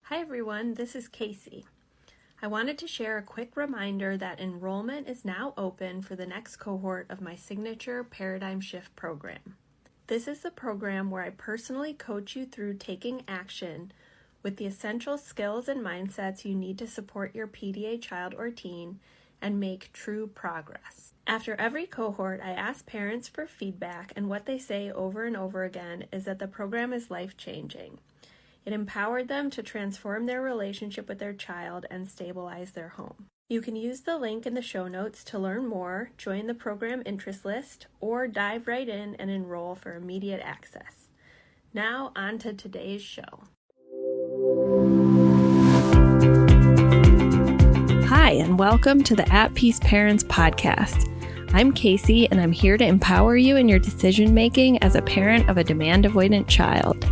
Hi everyone, this is Casey. I wanted to share a quick reminder that enrollment is now open for the next cohort of my signature Paradigm Shift program. This is the program where I personally coach you through taking action with the essential skills and mindsets you need to support your PDA child or teen and make true progress. After every cohort, I ask parents for feedback, and what they say over and over again is that the program is life-changing. It empowered them to transform their relationship with their child and stabilize their home. You can use the link in the show notes to learn more, join the program interest list, or dive right in and enroll for immediate access. Now, on to today's show. Hi, and welcome to the At Peace Parents podcast. I'm Casey, and I'm here to empower you in your decision-making as a parent of a demand-avoidant child.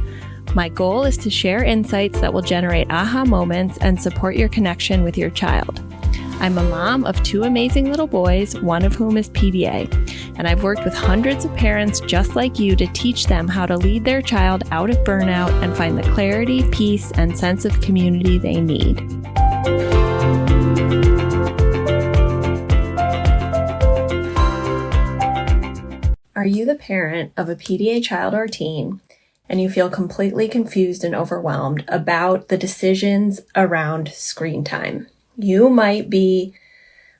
My goal is to share insights that will generate aha moments and support your connection with your child. I'm a mom of two amazing little boys, one of whom is PDA, and I've worked with hundreds of parents just like you to teach them how to lead their child out of burnout and find the clarity, peace, and sense of community they need. Are you the parent of a PDA child or teen, and you feel completely confused and overwhelmed about the decisions around screen time? You might be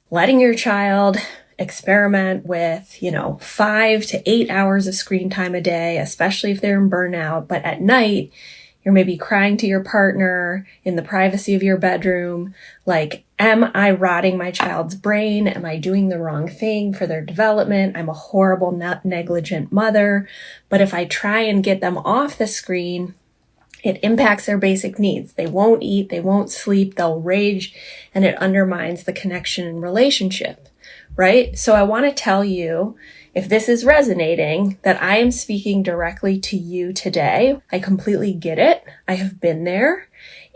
letting your child experiment with, 5 to 8 hours of screen time a day, especially if they're in burnout, but at night, you're maybe crying to your partner in the privacy of your bedroom, like, am I rotting my child's brain? Am I doing the wrong thing for their development? I'm a horrible, negligent mother. But if I try and get them off the screen, it impacts their basic needs. They won't eat, they won't sleep, they'll rage, and it undermines the connection and relationship, right? So I want to tell you, if this is resonating, that I am speaking directly to you today. I completely get it. I have been there,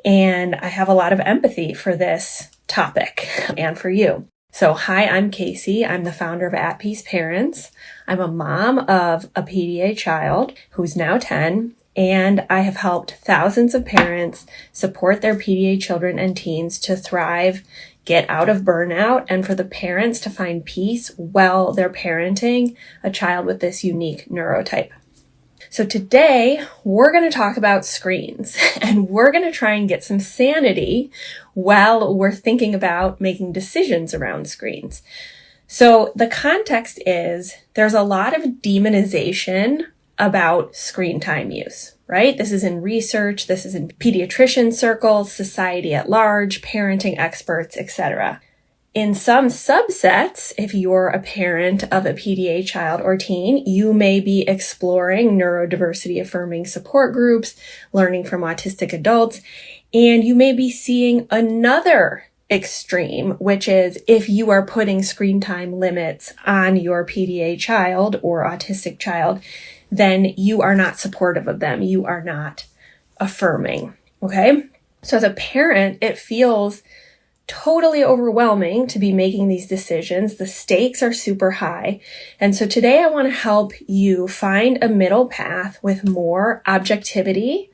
and I have a lot of empathy for this topic and for you. So hi, I'm Casey. I'm the founder of At Peace Parents. I'm a mom of a PDA child who's now 10, and I have helped thousands of parents support their PDA children and teens to thrive, get out of burnout, and for the parents to find peace while they're parenting a child with this unique neurotype. So today, we're going to talk about screens, and we're going to try and get some sanity while we're thinking about making decisions around screens. So the context is there's a lot of demonization about screen time use, right? This is in research, this is in pediatrician circles, society at large, parenting experts, etc. In some subsets, if you're a parent of a PDA child or teen, you may be exploring neurodiversity affirming support groups, learning from autistic adults, and you may be seeing another extreme, which is if you are putting screen time limits on your PDA child or autistic child, then you are not supportive of them. You are not affirming. Okay? So as a parent, it feels totally overwhelming to be making these decisions. The stakes are super high. And so today I want to help you find a middle path with more objectivity,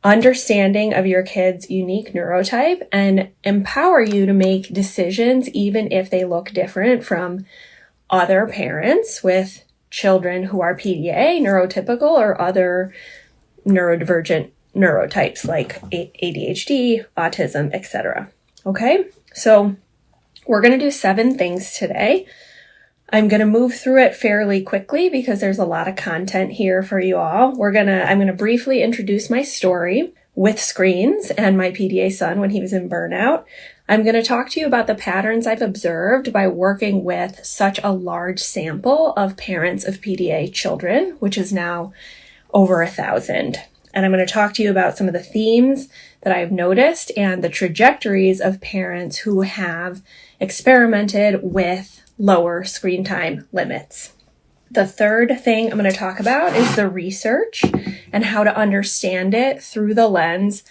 understanding of your kid's unique neurotype, and empower you to make decisions even if they look different from other parents with children who are PDA, neurotypical, or other neurodivergent neurotypes like ADHD, autism, etc. Okay, so we're going to do 7 things today. I'm going to move through it fairly quickly because there's a lot of content here for you all. I'm going to briefly introduce my story with screens and my PDA son when he was in burnout. I'm going to talk to you about the patterns I've observed by working with such a large sample of parents of PDA children, which is now over 1,000. And I'm going to talk to you about some of the themes that I've noticed and the trajectories of parents who have experimented with lower screen time limits. The third thing I'm going to talk about is the research and how to understand it through the lens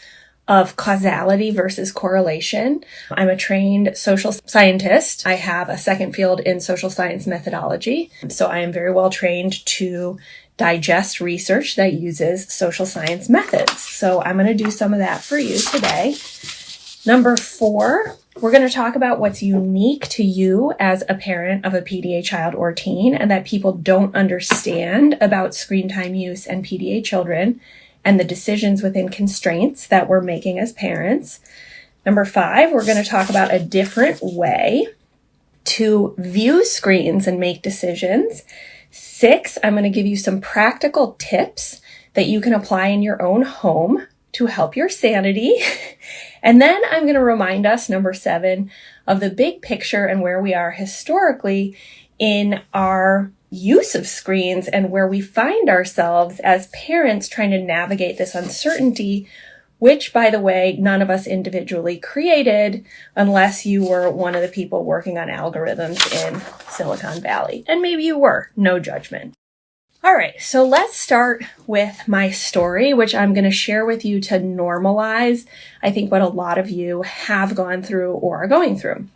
of causality versus correlation. I'm a trained social scientist. I have a second field in social science methodology. So I am very well trained to digest research that uses social science methods. So I'm going to do some of that for you today. Number 4, we're going to talk about what's unique to you as a parent of a PDA child or teen and that people don't understand about screen time use and PDA children and the decisions within constraints that we're making as parents. Number 5, we're going to talk about a different way to view screens and make decisions. 6, I'm going to give you some practical tips that you can apply in your own home to help your sanity. And then I'm going to remind us, number 7, of the big picture and where we are historically in our use of screens and where we find ourselves as parents trying to navigate this uncertainty, which, by the way, none of us individually created unless you were one of the people working on algorithms in Silicon Valley. And maybe you were, no judgment. All right, so let's start with my story, which I'm going to share with you to normalize, I think, what a lot of you have gone through or are going through.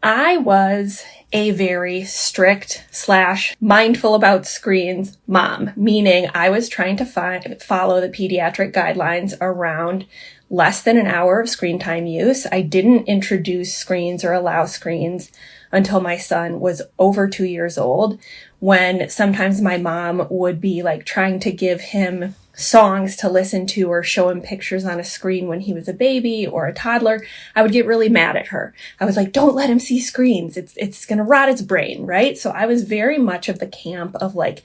I was a very strict / mindful about screens mom, meaning I was trying to follow the pediatric guidelines around less than an hour of screen time use. I didn't introduce screens or allow screens until my son was over 2 years old, when sometimes my mom would be like trying to give him songs to listen to or show him pictures on a screen when he was a baby or a toddler. I would get really mad at her. I was like, don't let him see screens. It's going to rot his brain, right? So I was very much of the camp of like,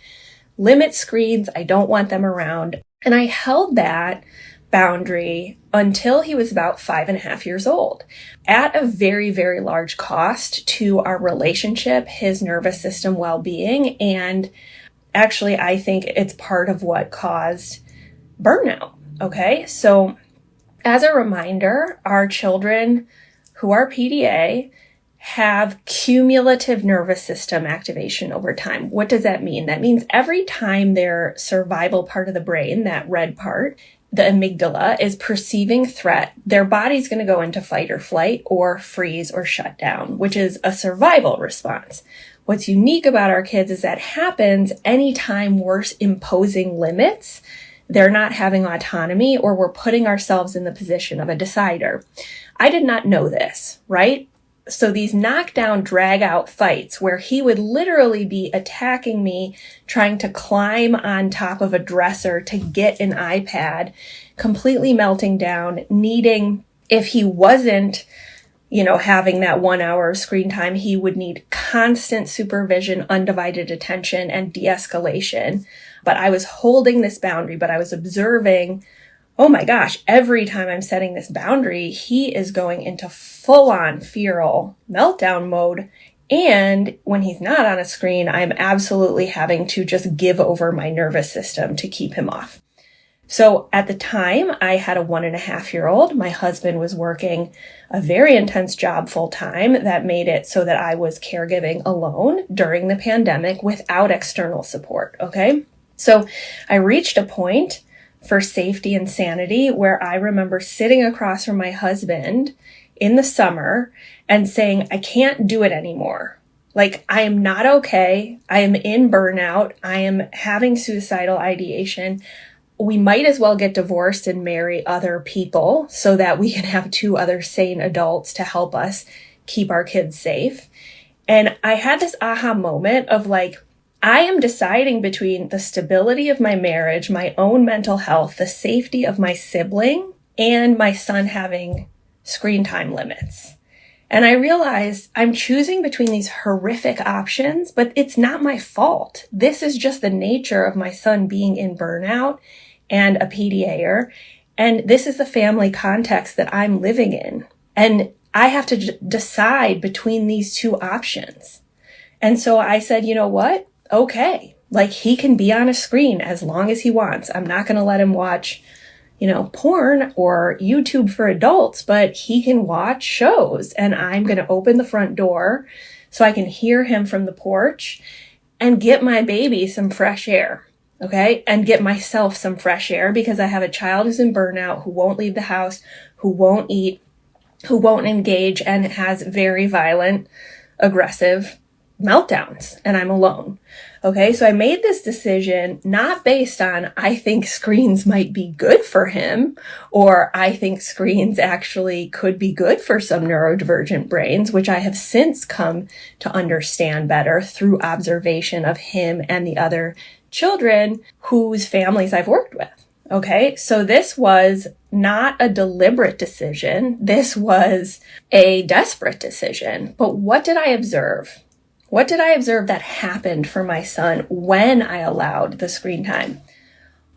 limit screens. I don't want them around. And I held that boundary until he was about 5.5 years old, at a very, very large cost to our relationship, his nervous system well-being, and actually, I think it's part of what caused burnout. Okay, so as a reminder, our children who are PDA have cumulative nervous system activation over time. What does that mean? That means every time their survival part of the brain, that red part, the amygdala, is perceiving threat, their body's going to go into fight or flight or freeze or shut down, which is a survival response. What's unique about our kids is that happens anytime we're imposing limits, they're not having autonomy, or we're putting ourselves in the position of a decider. I did not know this, right? So these knockdown, drag out fights where he would literally be attacking me, trying to climb on top of a dresser to get an iPad, completely melting down, needing, if he wasn't, having that 1 hour of screen time, he would need constant supervision, undivided attention, and de-escalation. But I was holding this boundary, but I was observing, oh my gosh, every time I'm setting this boundary, he is going into full-on feral meltdown mode. And when he's not on a screen, I'm absolutely having to just give over my nervous system to keep him off. So at the time, I had a 1.5-year-old. My husband was working a very intense job full-time that made it so that I was caregiving alone during the pandemic without external support, okay? So I reached a point for safety and sanity where I remember sitting across from my husband in the summer and saying, I can't do it anymore. Like, I am not okay. I am in burnout. I am having suicidal ideation. We might as well get divorced and marry other people so that we can have 2 other sane adults to help us keep our kids safe. And I had this aha moment of like, I am deciding between the stability of my marriage, my own mental health, the safety of my sibling, and my son having screen time limits. And I realized I'm choosing between these horrific options, but it's not my fault. This is just the nature of my son being in burnout and a PDA-er. And this is the family context that I'm living in. And I have to decide between these 2 options. And so I said, you know what? Okay. Like, he can be on a screen as long as he wants. I'm not going to let him watch, porn or YouTube for adults, but he can watch shows. And I'm going to open the front door so I can hear him from the porch and get my baby some fresh air. Okay. And get myself some fresh air because I have a child who's in burnout, who won't leave the house, who won't eat, who won't engage, and has very violent, aggressive meltdowns and I'm alone. Okay, so I made this decision not based on I think screens might be good for him, or I think screens actually could be good for some neurodivergent brains, which I have since come to understand better through observation of him and the other children whose families I've worked with. Okay, so this was not a deliberate decision. This was a desperate decision. But what did I observe? What did I observe that happened for my son when I allowed the screen time?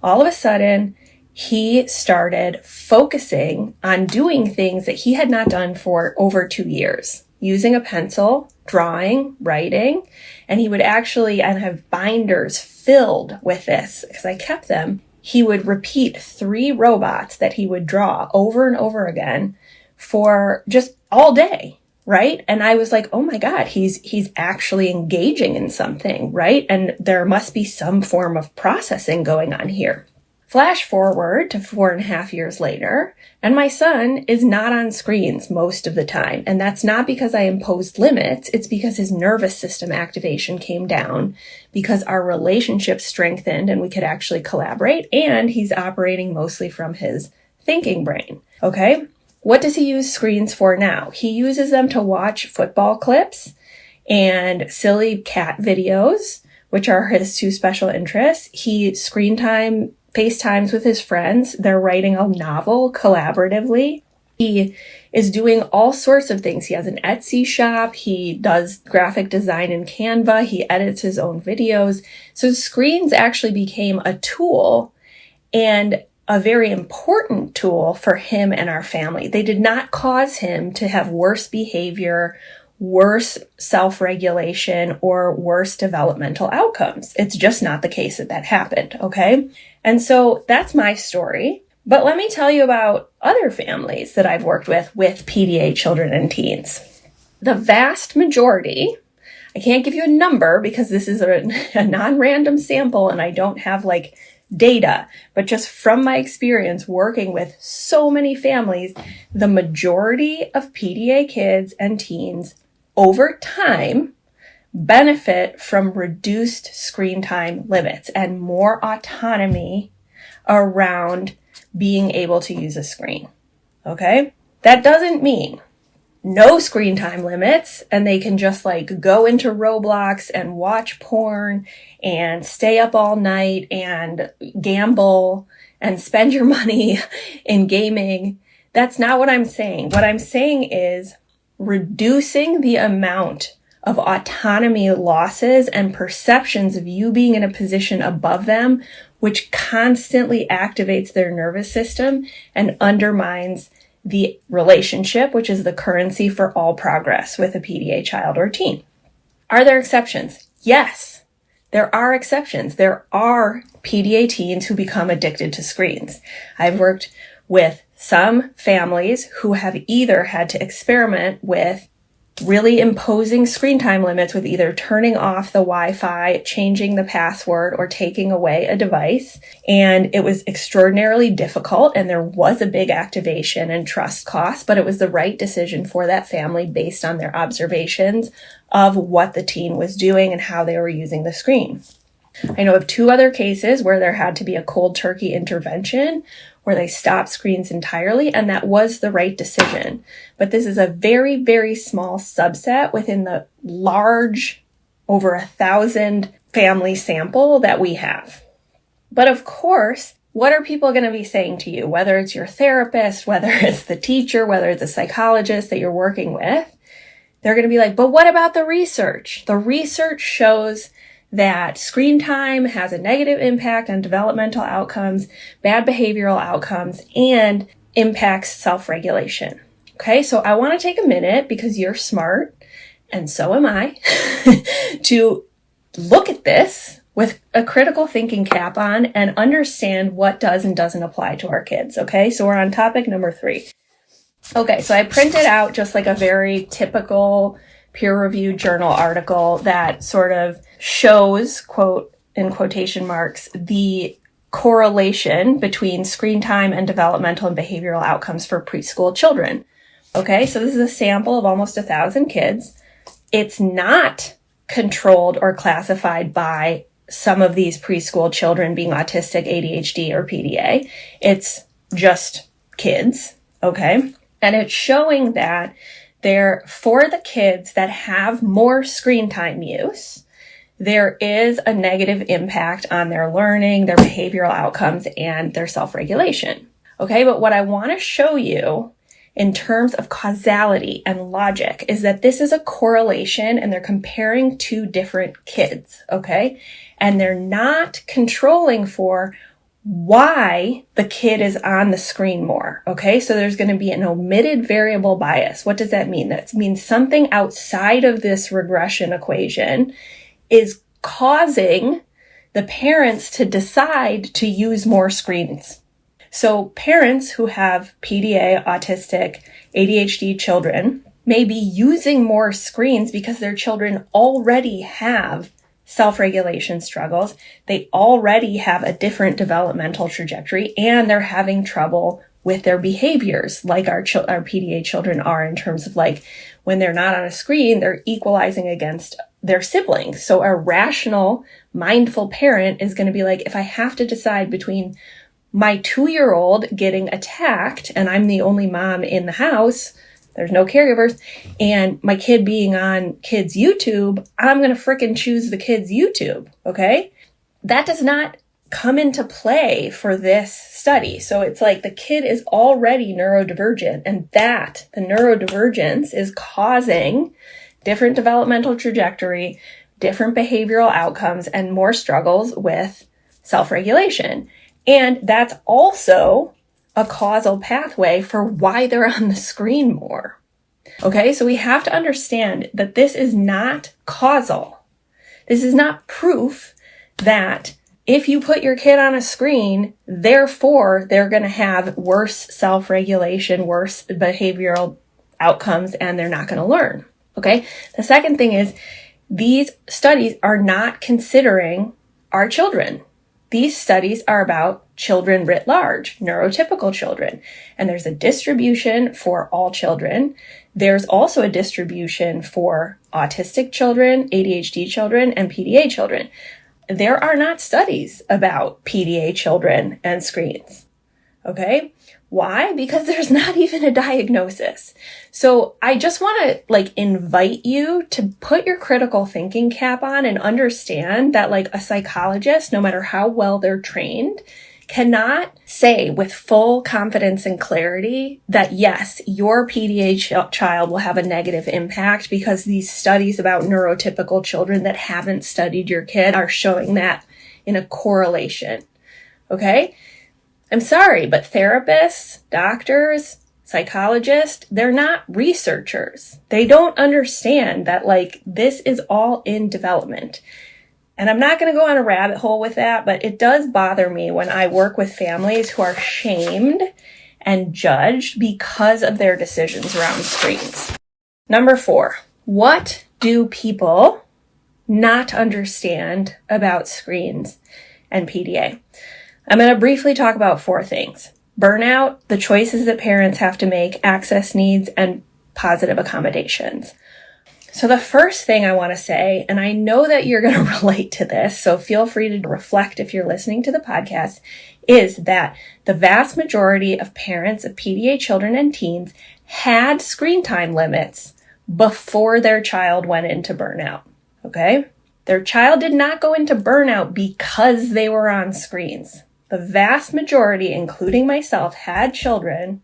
All of a sudden, he started focusing on doing things that he had not done for over 2 years, using a pencil, drawing, writing, and he would actually, and have binders filled with this because I kept them. He would repeat 3 robots that he would draw over and over again for just all day. Right? And I was like, oh my God, he's actually engaging in something, right? And there must be some form of processing going on here. Flash forward to 4.5 years later, and my son is not on screens most of the time. And that's not because I imposed limits. It's because his nervous system activation came down, because our relationship strengthened and we could actually collaborate. And he's operating mostly from his thinking brain. Okay? What does he use screens for now? He uses them to watch football clips and silly cat videos, which are his 2 special interests. He screen time, FaceTimes with his friends. They're writing a novel collaboratively. He is doing all sorts of things. He has an Etsy shop. He does graphic design in Canva. He edits his own videos. So screens actually became a tool, and a very important tool for him and our family. They did not cause him to have worse behavior, worse self-regulation, or worse developmental outcomes. It's just not the case that happened, okay? And so that's my story. But let me tell you about other families that I've worked with PDA children and teens. The vast majority, I can't give you a number because this is a non-random sample and I don't have data, but just from my experience working with so many families, the majority of PDA kids and teens over time benefit from reduced screen time limits and more autonomy around being able to use a screen. Okay? That doesn't mean no screen time limits and they can just go into Roblox and watch porn and stay up all night and gamble and spend your money in gaming. That's not what I'm saying. What I'm saying is reducing the amount of autonomy losses and perceptions of you being in a position above them, which constantly activates their nervous system and undermines the relationship, which is the currency for all progress with a PDA child or teen. Are there exceptions? Yes, there are exceptions. There are PDA teens who become addicted to screens. I've worked with some families who have either had to experiment with really imposing screen time limits with either turning off the Wi-Fi, changing the password, or taking away a device. And it was extraordinarily difficult, and there was a big activation and trust cost, but it was the right decision for that family based on their observations of what the teen was doing and how they were using the screen. I know of 2 other cases where there had to be a cold turkey intervention where they stopped screens entirely, and that was the right decision. But this is a very, very small subset within the large, over 1,000 family sample that we have. But of course, what are people going to be saying to you? Whether it's your therapist, whether it's the teacher, whether it's a psychologist that you're working with, they're going to be like, but what about the research? The research shows that screen time has a negative impact on developmental outcomes, bad behavioral outcomes, and impacts self-regulation. Okay, so I want to take a minute, because you're smart, and so am I, to look at this with a critical thinking cap on and understand what does and doesn't apply to our kids. Okay, so we're on topic number 3. Okay, so I printed out just a very typical peer-reviewed journal article that sort of shows, quote, in quotation marks, the correlation between screen time and developmental and behavioral outcomes for preschool children. Okay, so this is a sample of almost 1,000 kids. It's not controlled or classified by some of these preschool children being autistic, ADHD, or PDA. It's just kids, okay? And it's showing that for the kids that have more screen time use, there is a negative impact on their learning, their behavioral outcomes, and their self-regulation. Okay, but what I want to show you in terms of causality and logic is that this is a correlation and they're comparing two different kids, okay? And they're not controlling for why the kid is on the screen more, okay? So there's going to be an omitted variable bias. What does that mean? That means something outside of this regression equation is causing the parents to decide to use more screens. So parents who have PDA, autistic, ADHD children may be using more screens because their children already have self-regulation struggles. They already have a different developmental trajectory and they're having trouble with their behaviors like our PDA children are in terms of like when they're not on a screen, they're equalizing against their siblings. So a rational, mindful parent is going to be like, if I have to decide between my 2-year-old getting attacked and I'm the only mom in the house, there's no caregivers, and my kid being on kids' YouTube, I'm going to frickin' choose the kids' YouTube, okay? That does not come into play for this study. So it's like the kid is already neurodivergent and that the neurodivergence is causing different developmental trajectory, different behavioral outcomes, and more struggles with self-regulation. And that's also a causal pathway for why they're on the screen more. Okay, so we have to understand that this is not causal. This is not proof that if you put your kid on a screen, therefore they're going to have worse self-regulation, worse behavioral outcomes, and they're not going to learn. Okay, the second thing is these studies are not considering our children. These studies are about children writ large, neurotypical children. And there's a distribution for all children. There's also a distribution for autistic children, ADHD children, and PDA children. There are not studies about PDA children and screens. Okay? Why? Because there's not even a diagnosis. So I just want to invite you to put your critical thinking cap on and understand that a psychologist, no matter how well they're trained, cannot say with full confidence and clarity that yes, your PDA child will have a negative impact because these studies about neurotypical children that haven't studied your kid are showing that in a correlation. Okay? I'm sorry, but therapists, doctors, psychologists, they're not researchers. They don't understand that this is all in development. And I'm not going to go on a rabbit hole with that, but it does bother me when I work with families who are shamed and judged because of their decisions around screens. Number 4, what do people not understand about screens and PDA? I'm going to briefly talk about 4 things. Burnout, the choices that parents have to make, access needs, and positive accommodations. So the first thing I want to say, and I know that you're going to relate to this, so feel free to reflect if you're listening to the podcast, is that the vast majority of parents of PDA children and teens had screen time limits before their child went into burnout, okay? Their child did not go into burnout because they were on screens. The vast majority, including myself, had children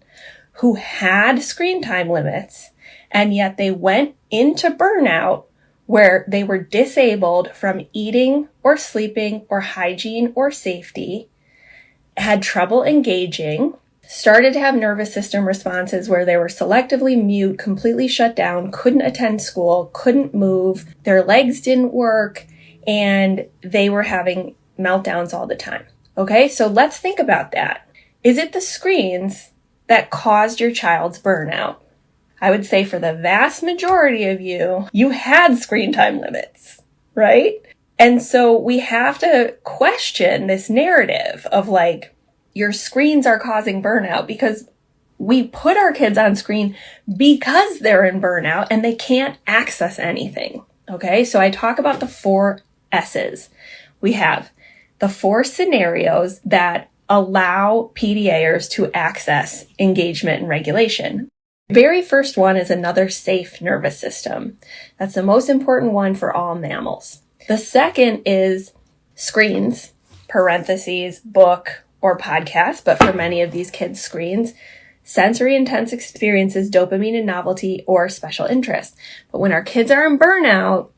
who had screen time limits, and yet they went into burnout where they were disabled from eating or sleeping or hygiene or safety, had trouble engaging, started to have nervous system responses where they were selectively mute, completely shut down, couldn't attend school, couldn't move, their legs didn't work, and they were having meltdowns all the time. Okay, so let's think about that. Is it the screens that caused your child's burnout? I would say for the vast majority of you, you had screen time limits, right? And so we have to question this narrative of your screens are causing burnout because we put our kids on screen because they're in burnout and they can't access anything. Okay, so I talk about the 4 S's. We have the 4 scenarios that allow PDAers to access engagement and regulation. The very first one is another safe nervous system. That's the most important one for all mammals. The second is screens, parentheses, book or podcast, but for many of these kids, screens, sensory intense experiences, dopamine and novelty, or special interest. But when our kids are in burnout,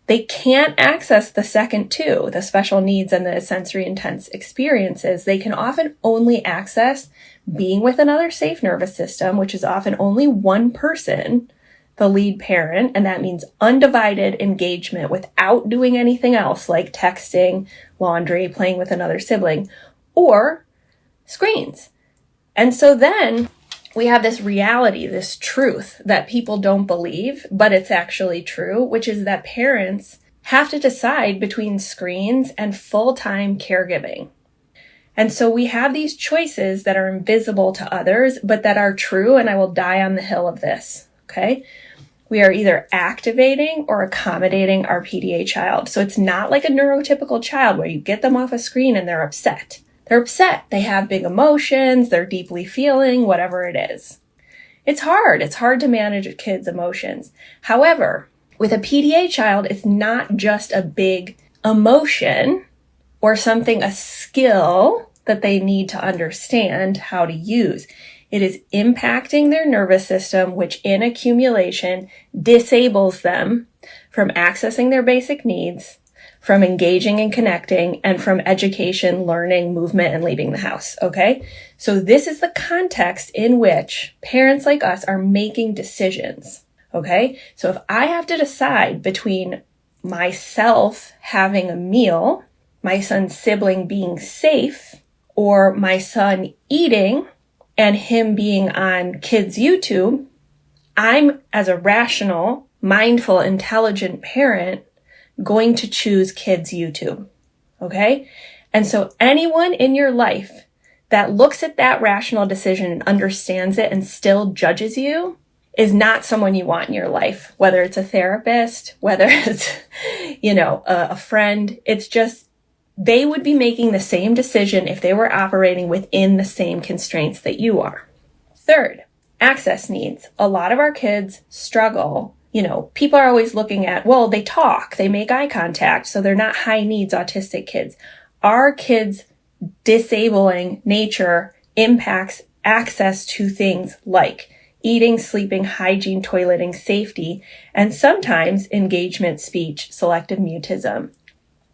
they can't access the second 2, the special needs and the sensory intense experiences. They can often only access being with another safe nervous system, which is often only one person, the lead parent, and that means undivided engagement without doing anything else like texting, laundry, playing with another sibling, or screens. And so then we have this reality, this truth that people don't believe, but it's actually true, which is that parents have to decide between screens and full-time caregiving. And so we have these choices that are invisible to others, but that are true, and I will die on the hill of this, okay? We are either activating or accommodating our PDA child. So it's not like a neurotypical child where you get them off a screen and they're upset. They're upset. They have big emotions. They're deeply feeling whatever it is. It's hard. It's hard to manage a kid's emotions. However, with a PDA child, it's not just a big emotion or something, a skill that they need to understand how to use. It is impacting their nervous system, which in accumulation disables them from accessing their basic needs, from engaging and connecting, and from education, learning, movement, and leaving the house, okay? So this is the context in which parents like us are making decisions, okay? So if I have to decide between myself having a meal, my son's sibling being safe, or my son eating and him being on kids' YouTube, I'm, as a rational, mindful, intelligent parent, going to choose kids' YouTube, okay? And so anyone in your life that looks at that rational decision and understands it and still judges you is not someone you want in your life, whether it's a therapist, whether it's, a friend. It's just, they would be making the same decision if they were operating within the same constraints that you are. Third, access needs. A lot of our kids struggle. People are always looking at, well, they talk, they make eye contact, so they're not high needs autistic kids. Our kids' disabling nature impacts access to things like eating, sleeping, hygiene, toileting, safety, and sometimes engagement, speech, selective mutism.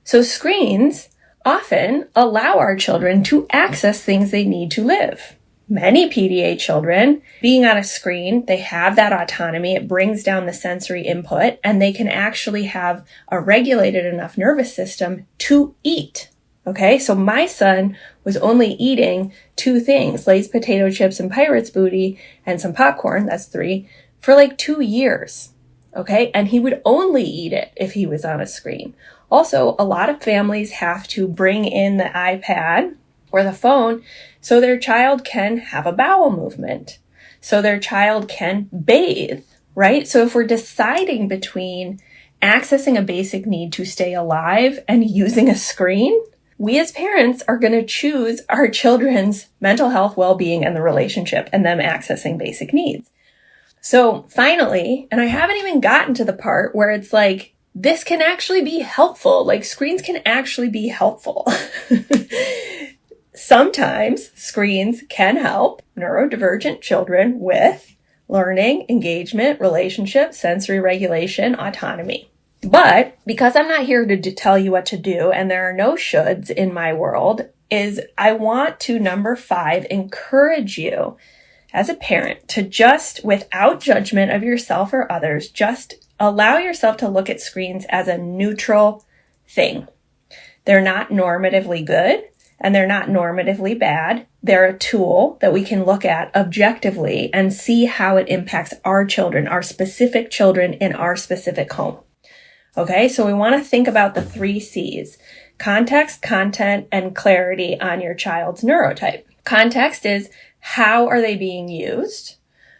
So screens often allow our children to access things they need to live. Many PDA children, being on a screen, they have that autonomy. It brings down the sensory input, and they can actually have a regulated enough nervous system to eat. Okay, so my son was only eating 2 things, Lay's potato chips and Pirate's booty, and some popcorn, that's 3, for like 2 years. Okay, and he would only eat it if he was on a screen. Also, a lot of families have to bring in the iPad or the phone so their child can have a bowel movement, so their child can bathe, right? So if we're deciding between accessing a basic need to stay alive and using a screen, we as parents are going to choose our children's mental health, well-being, and the relationship, and them accessing basic needs. So finally, and I haven't even gotten to the part where it's like, this can actually be helpful. Like screens can actually be helpful. Sometimes screens can help neurodivergent children with learning, engagement, relationship, sensory regulation, autonomy. But because I'm not here to tell you what to do, and there are no shoulds in my world, is I want to, number 5, encourage you as a parent to just, without judgment of yourself or others, just allow yourself to look at screens as a neutral thing. They're not normatively good. And they're not normatively bad. They're a tool that we can look at objectively and see how it impacts our children, our specific children in our specific home. Okay, so we want to think about the 3 C's: context, content, and clarity on your child's neurotype. Context is, how are they being used?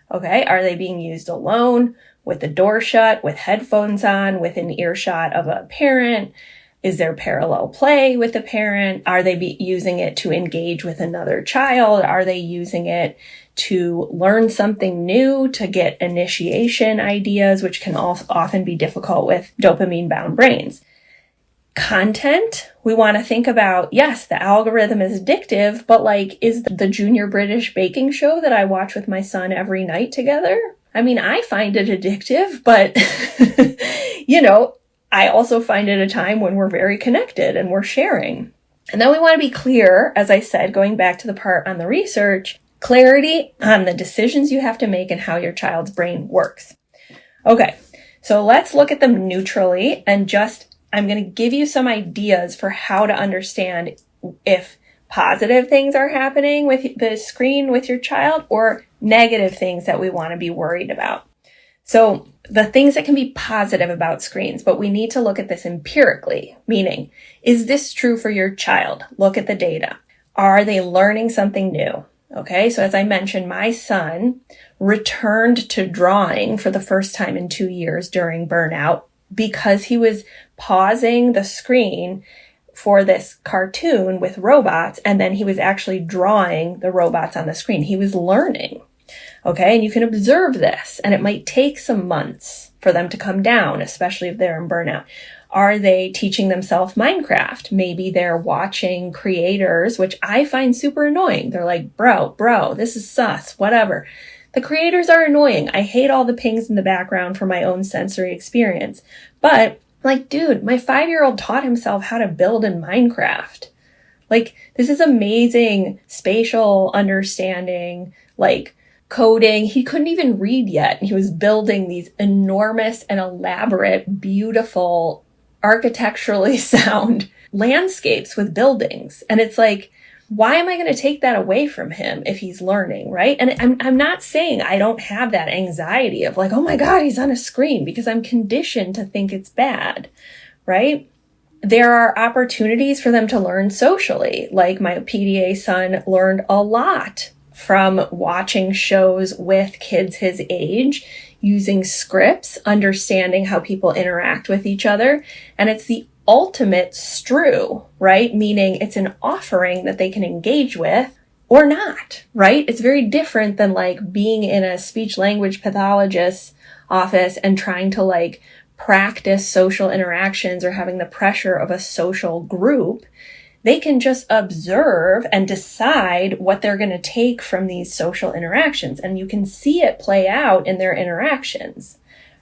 Okay, are they being used alone, with the door shut, with headphones on, with an earshot of a parent? Is there parallel play with the parent? Are they using it to engage with another child? Are they using it to learn something new, to get initiation ideas, which can often be difficult with dopamine-bound brains? Content, we want to think about, yes, the algorithm is addictive, but like, is the Junior British baking show that I watch with my son every night together? I mean, I find it addictive, but, I also find it a time when we're very connected and we're sharing. And then we want to be clear, as I said, going back to the part on the research, clarity on the decisions you have to make and how your child's brain works. Okay, so let's look at them neutrally and I'm going to give you some ideas for how to understand if positive things are happening with the screen with your child or negative things that we want to be worried about. So the things that can be positive about screens, but we need to look at this empirically, meaning, is this true for your child? Look at the data. Are they learning something new? Okay, so as I mentioned, my son returned to drawing for the first time in 2 years during burnout because he was pausing the screen for this cartoon with robots, and then he was actually drawing the robots on the screen. He was learning. Okay, and you can observe this, and it might take some months for them to come down, especially if they're in burnout. Are they teaching themselves Minecraft? Maybe they're watching creators, which I find super annoying. They're like, bro, this is sus, whatever. The creators are annoying. I hate all the pings in the background for my own sensory experience. But, like, dude, my 5-year-old taught himself how to build in Minecraft. Like, this is amazing spatial understanding, like, coding. He couldn't even read yet. He was building these enormous and elaborate, beautiful, architecturally sound landscapes with buildings. And it's like, why am I going to take that away from him if he's learning, right? And I'm not saying I don't have that anxiety of like, oh my God, he's on a screen, because I'm conditioned to think it's bad, right? There are opportunities for them to learn socially. Like my PDA son learned a lot from watching shows with kids his age, using scripts, understanding how people interact with each other. And it's the ultimate strew, right? Meaning it's an offering that they can engage with or not, right? It's very different than like being in a speech language pathologist's office and trying to like practice social interactions or having the pressure of a social group. They can just observe and decide what they're going to take from these social interactions. And you can see it play out in their interactions,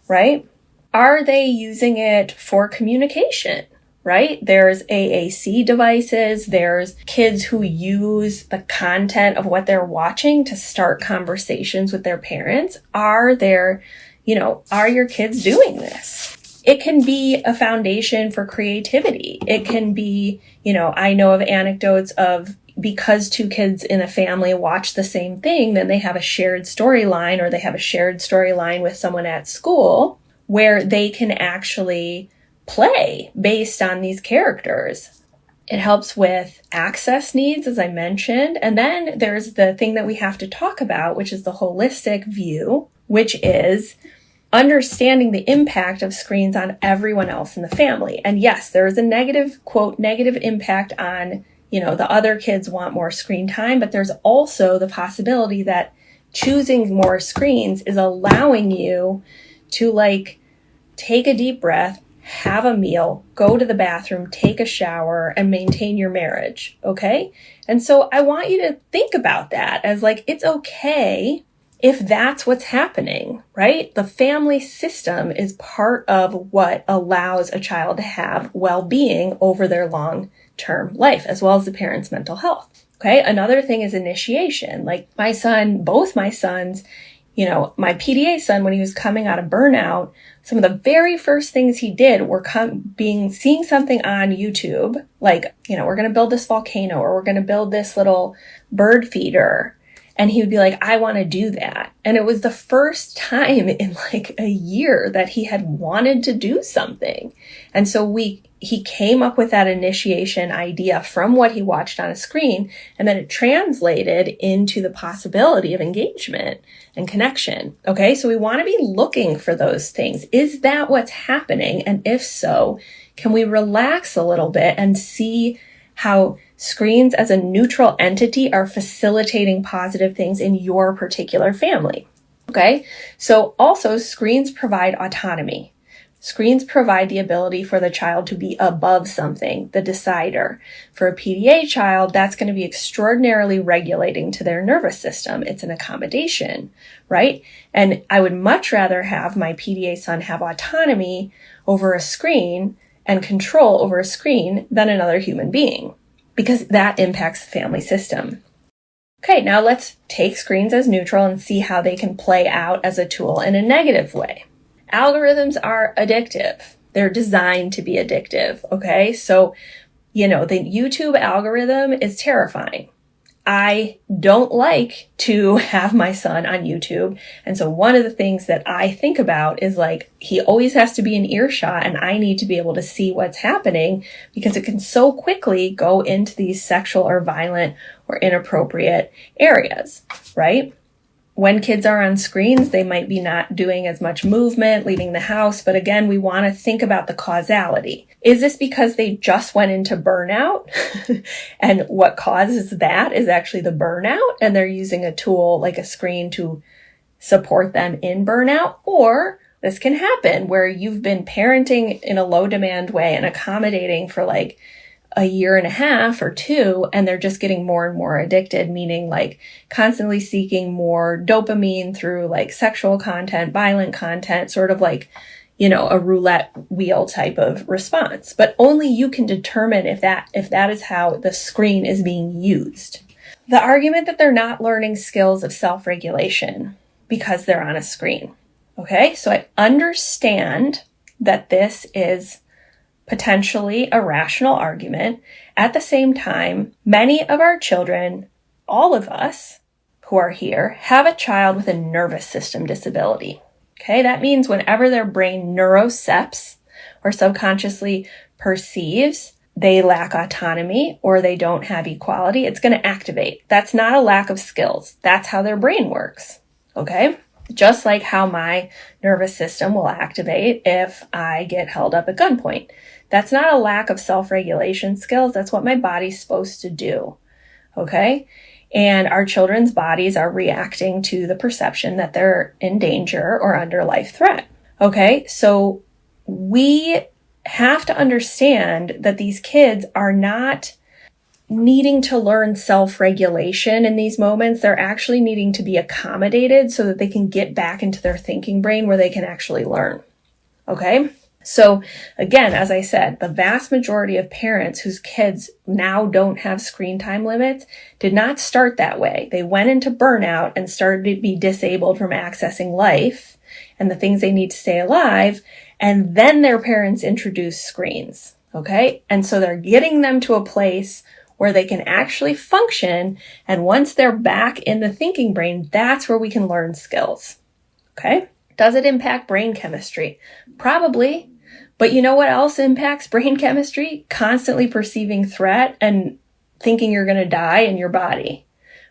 right? Are they using it for communication, right? There's AAC devices. There's kids who use the content of what they're watching to start conversations with their parents. Are your kids doing this? It can be a foundation for creativity. It can be, I know of anecdotes of because two kids in a family watch the same thing, then they have a shared storyline, or they have a shared storyline with someone at school where they can actually play based on these characters. It helps with access needs, as I mentioned. And then there's the thing that we have to talk about, which is the holistic view, which is understanding the impact of screens on everyone else in the family. And yes, there is a negative, quote, negative impact on, the other kids want more screen time, but there's also the possibility that choosing more screens is allowing you to like take a deep breath, have a meal, go to the bathroom, take a shower, and maintain your marriage. Okay? And so I want you to think about that as like, it's okay if that's what's happening, right? The family system is part of what allows a child to have well-being over their long-term life, as well as the parent's mental health. Okay. Another thing is initiation. Like both my sons, my PDA son, when he was coming out of burnout, some of the very first things he did were seeing something on YouTube, like, we're going to build this volcano, or we're going to build this little bird feeder. And he would be like, I want to do that. And it was the first time in like a year that he had wanted to do something. And so he came up with that initiation idea from what he watched on a screen, and then it translated into the possibility of engagement and connection. Okay, so we want to be looking for those things. Is that what's happening? And if so, can we relax a little bit and see how screens as a neutral entity are facilitating positive things in your particular family? Okay, so also screens provide autonomy. Screens provide the ability for the child to be above something, the decider. For a PDA child, that's going to be extraordinarily regulating to their nervous system. It's an accommodation, right? And I would much rather have my PDA son have autonomy over a screen and control over a screen than another human being, because that impacts the family system. Okay, now let's take screens as neutral and see how they can play out as a tool in a negative way. Algorithms are addictive. They're designed to be addictive, okay? So, the YouTube algorithm is terrifying. I don't like to have my son on YouTube. And so one of the things that I think about is like, he always has to be in earshot and I need to be able to see what's happening, because it can so quickly go into these sexual or violent or inappropriate areas, right? When kids are on screens, they might be not doing as much movement, leaving the house. But again, we want to think about the causality. Is this because they just went into burnout? And what causes that is actually the burnout, and they're using a tool like a screen to support them in burnout? Or this can happen where you've been parenting in a low demand way and accommodating for like a year and a half or two, and they're just getting more and more addicted, meaning like constantly seeking more dopamine through like sexual content, violent content, sort of like, a roulette wheel type of response. But only you can determine if that is how the screen is being used. The argument that they're not learning skills of self-regulation because they're on a screen. Okay, so I understand that this is potentially a rational argument. At the same time, many of our children, all of us who are here, have a child with a nervous system disability. Okay, that means whenever their brain neurocepts or subconsciously perceives they lack autonomy or they don't have equality, it's going to activate. That's not a lack of skills. That's how their brain works. Okay? Just like how my nervous system will activate if I get held up at gunpoint. That's not a lack of self-regulation skills. That's what my body's supposed to do. Okay? And our children's bodies are reacting to the perception that they're in danger or under life threat. Okay? So we have to understand that these kids are not needing to learn self-regulation in these moments. They're actually needing to be accommodated so that they can get back into their thinking brain where they can actually learn. Okay? So again, as I said, the vast majority of parents whose kids now don't have screen time limits did not start that way. They went into burnout and started to be disabled from accessing life and the things they need to stay alive. And then their parents introduced screens. Okay? And so they're getting them to a place where they can actually function. And once they're back in the thinking brain, that's where we can learn skills. Okay? Does it impact brain chemistry? Probably. But you know what else impacts brain chemistry? Constantly perceiving threat and thinking you're going to die in your body,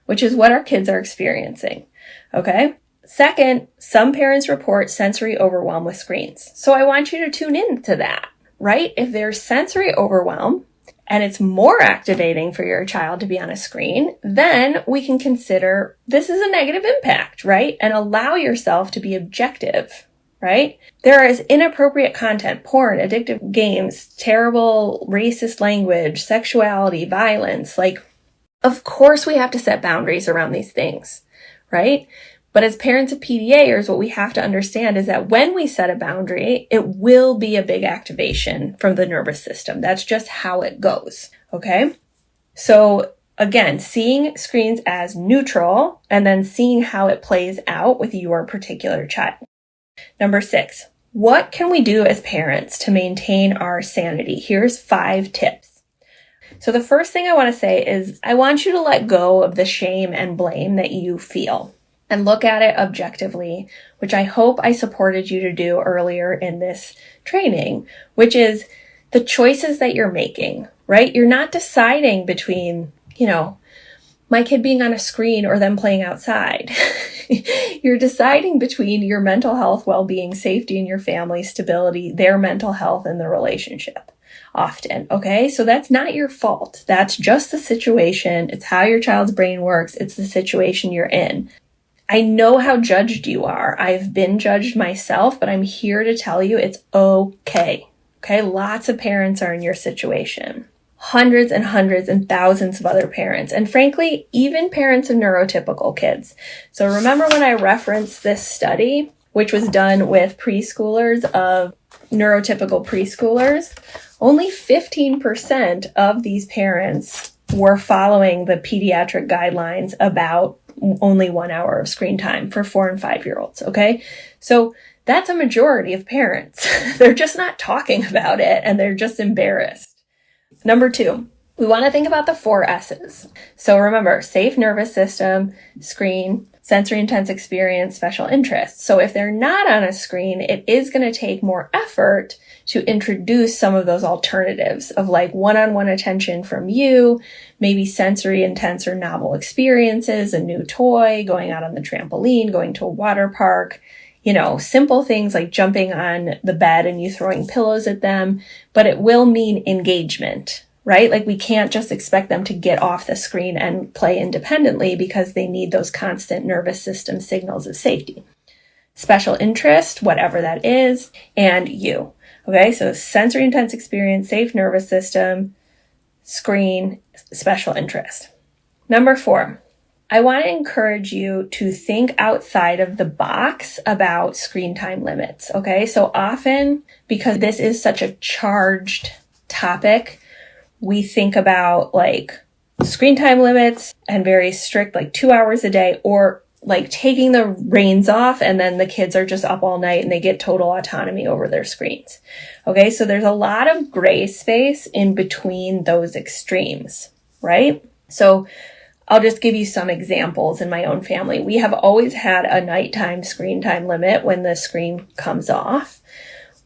which is what our kids are experiencing. Okay? Second, some parents report sensory overwhelm with screens. So I want you to tune in to that, right? If there's sensory overwhelm and it's more activating for your child to be on a screen, then we can consider this is a negative impact, right? And allow yourself to be objective, right? There is inappropriate content, porn, addictive games, terrible racist language, sexuality, violence. Like, of course we have to set boundaries around these things, right? But as parents of PDAers, what we have to understand is that when we set a boundary, it will be a big activation from the nervous system. That's just how it goes, okay? So again, seeing screens as neutral and then seeing how it plays out with your particular child. Number 6, what can we do as parents to maintain our sanity? Here's 5 tips. So the first thing I want to say is I want you to let go of the shame and blame that you feel and look at it objectively, which I hope I supported you to do earlier in this training, which is the choices that you're making, right? You're not deciding between, my kid being on a screen or them playing outside. You're deciding between your mental health, well-being, safety in your family, stability, their mental health, and the relationship often, okay? So that's not your fault. That's just the situation. It's how your child's brain works. It's the situation you're in. I know how judged you are. I've been judged myself, but I'm here to tell you it's okay. Okay? Lots of parents are in your situation. Hundreds and hundreds and thousands of other parents. And frankly, even parents of neurotypical kids. So remember when I referenced this study, which was done with preschoolers of neurotypical preschoolers, only 15% of these parents were following the pediatric guidelines about only 1 hour of screen time for 4 and 5-year-olds, okay? So that's a majority of parents. They're just not talking about it and they're just embarrassed. Number 2, we want to think about the 4 S's. So remember, safe nervous system, screen, sensory intense experience, special interest. So if they're not on a screen, it is going to take more effort to introduce some of those alternatives of like one-on-one attention from you, maybe sensory intense or novel experiences, a new toy, going out on the trampoline, going to a water park, simple things like jumping on the bed and you throwing pillows at them, but it will mean engagement, right? Like we can't just expect them to get off the screen and play independently because they need those constant nervous system signals of safety. Special interest, whatever that is, and you. Okay, so sensory intense experience, safe nervous system, screen, special interest. Number 4. I want to encourage you to think outside of the box about screen time limits, okay? So often, because this is such a charged topic, we think about like screen time limits and very strict, like 2 hours a day, or like taking the reins off and then the kids are just up all night and they get total autonomy over their screens, okay? So there's a lot of gray space in between those extremes, right? So I'll just give you some examples in my own family. We have always had a nighttime screen time limit when the screen comes off.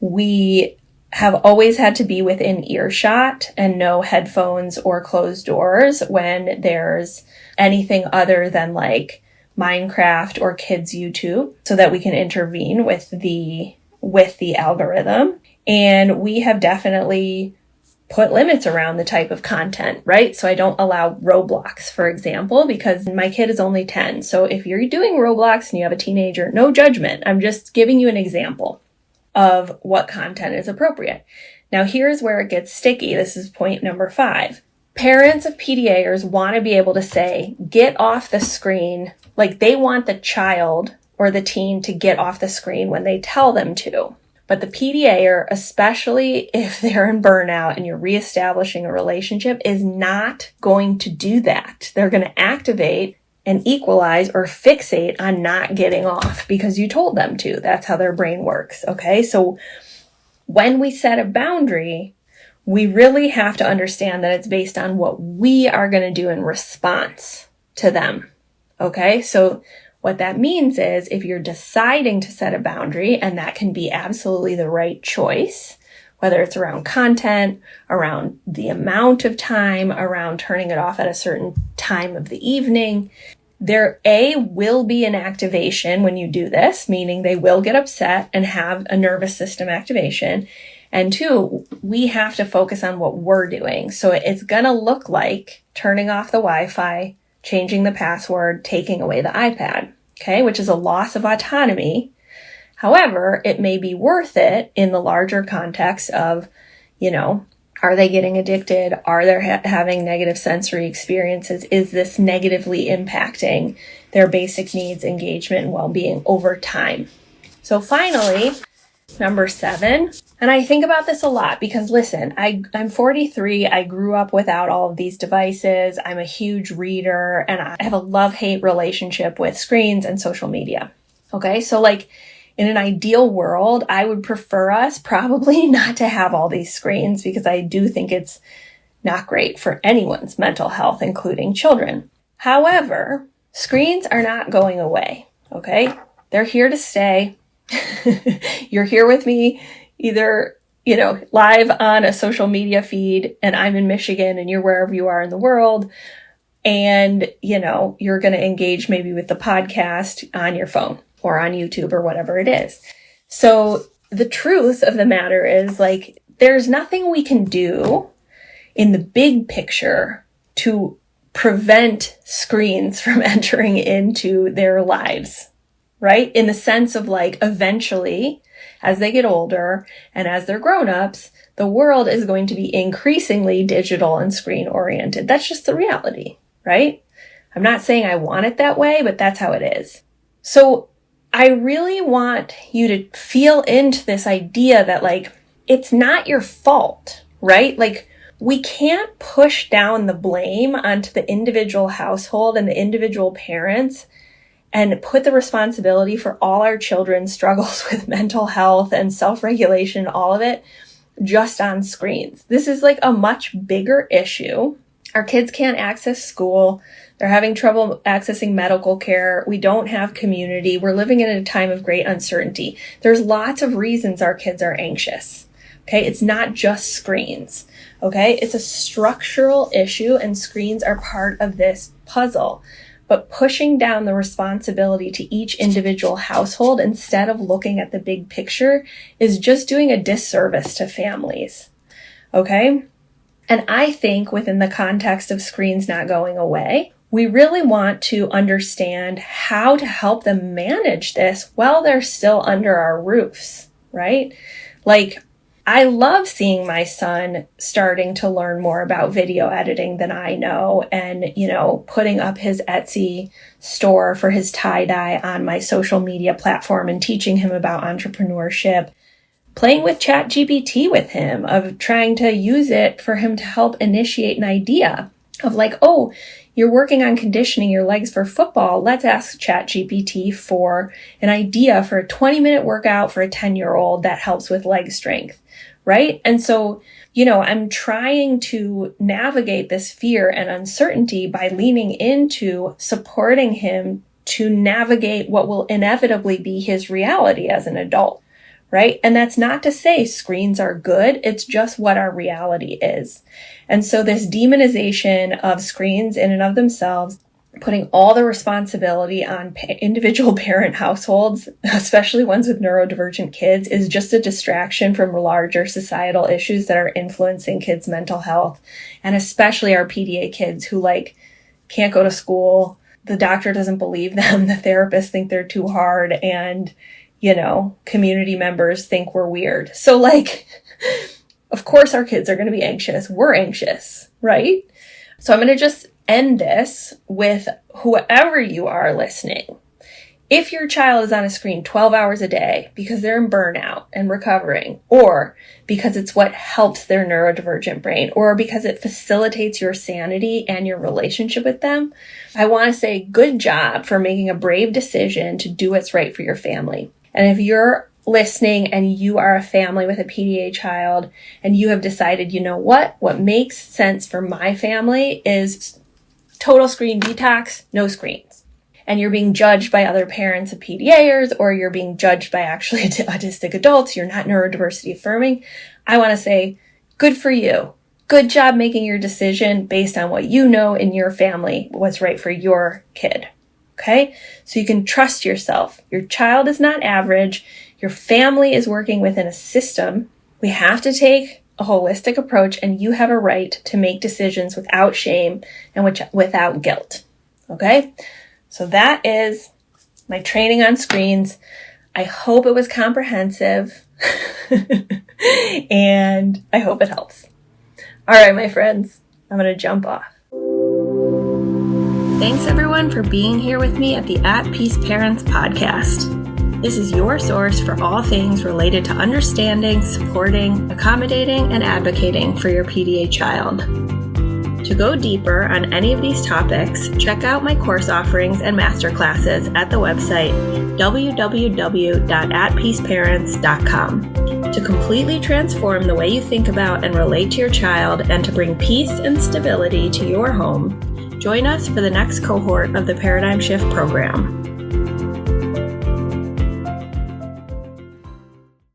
We have always had to be within earshot and no headphones or closed doors when there's anything other than like Minecraft or kids YouTube so that we can intervene with the algorithm. And we have definitely put limits around the type of content, right? So I don't allow Roblox, for example, because my kid is only 10. So if you're doing Roblox and you have a teenager, no judgment. I'm just giving you an example of what content is appropriate. Now here's where it gets sticky. This is point number 5. Parents of PDAers want to be able to say, get off the screen. Like they want the child or the teen to get off the screen when they tell them to. But the PDAer, especially if they're in burnout and you're reestablishing a relationship, is not going to do that. They're going to activate and equalize or fixate on not getting off because you told them to. That's how their brain works, okay? So when we set a boundary, we really have to understand that it's based on what we are going to do in response to them, okay? So what that means is if you're deciding to set a boundary, and that can be absolutely the right choice, whether it's around content, around the amount of time, around turning it off at a certain time of the evening, there will be an activation when you do this, meaning they will get upset and have a nervous system activation. And 2, we have to focus on what we're doing. So it's going to look like turning off the Wi-Fi, changing the password, taking away the iPad, okay, which is a loss of autonomy. However, it may be worth it in the larger context of, are they getting addicted? Are they having negative sensory experiences? Is this negatively impacting their basic needs, engagement, and well-being over time? So finally, number 7, and I think about this a lot because listen, I'm 43. I grew up without all of these devices. I'm a huge reader and I have a love-hate relationship with screens and social media. Okay. So like in an ideal world, I would prefer us probably not to have all these screens because I do think it's not great for anyone's mental health, including children. However, screens are not going away, okay? They're here to stay. You're here with me either, live on a social media feed, and I'm in Michigan and you're wherever you are in the world. And, you're going to engage maybe with the podcast on your phone or on YouTube or whatever it is. So the truth of the matter is, there's nothing we can do in the big picture to prevent screens from entering into their lives, right? In the sense of eventually, as they get older and as they're grown-ups, the world is going to be increasingly digital and screen oriented. That's just the reality, right? I'm not saying I want it that way, but that's how it is. So I really want you to feel into this idea that it's not your fault, right? We can't push down the blame onto the individual household and the individual parents and put the responsibility for all our children's struggles with mental health and self-regulation, all of it, just on screens. This is a much bigger issue. Our kids can't access school. They're having trouble accessing medical care. We don't have community. We're living in a time of great uncertainty. There's lots of reasons our kids are anxious. Okay, it's not just screens. Okay, it's a structural issue, and screens are part of this puzzle. But pushing down the responsibility to each individual household instead of looking at the big picture is just doing a disservice to families. Okay? And I think within the context of screens not going away, we really want to understand how to help them manage this while they're still under our roofs, right? I love seeing my son starting to learn more about video editing than I know and, putting up his Etsy store for his tie-dye on my social media platform and teaching him about entrepreneurship, playing with ChatGPT with him, of trying to use it for him to help initiate an idea of you're working on conditioning your legs for football. Let's ask ChatGPT for an idea for a 20-minute workout for a 10-year-old that helps with leg strength, right? And so, I'm trying to navigate this fear and uncertainty by leaning into supporting him to navigate what will inevitably be his reality as an adult, right? And that's not to say screens are good. It's just what our reality is. And so this demonization of screens in and of themselves, putting all the responsibility on individual parent households, especially ones with neurodivergent kids, is just a distraction from larger societal issues that are influencing kids' mental health, and especially our PDA kids who can't go to school. The doctor doesn't believe them. The therapists think they're too hard, and community members think we're weird. So of course our kids are going to be anxious. We're anxious, right? So I'm going to just end this with whoever you are listening. If your child is on a screen 12 hours a day because they're in burnout and recovering, or because it's what helps their neurodivergent brain, or because it facilitates your sanity and your relationship with them, I want to say good job for making a brave decision to do what's right for your family. And if you're listening and you are a family with a PDA child and you have decided, what makes sense for my family is total screen detox, no screens. And you're being judged by other parents of PDAers, or you're being judged by actually autistic adults, you're not neurodiversity affirming, I want to say, good for you. Good job making your decision based on what you know in your family, what's right for your kid. Okay? So you can trust yourself. Your child is not average. Your family is working within a system. We have to take a holistic approach, and you have a right to make decisions without shame and without guilt. Okay? So that is my training on screens. I hope it was comprehensive and I hope it helps. All right, my friends, I'm going to jump off. Thanks everyone for being here with me at the At Peace Parents podcast. This is your source for all things related to understanding, supporting, accommodating, and advocating for your PDA child. To go deeper on any of these topics, check out my course offerings and masterclasses at the website www.atpeaceparents.com. To completely transform the way you think about and relate to your child and to bring peace and stability to your home, join us for the next cohort of the Paradigm Shift program.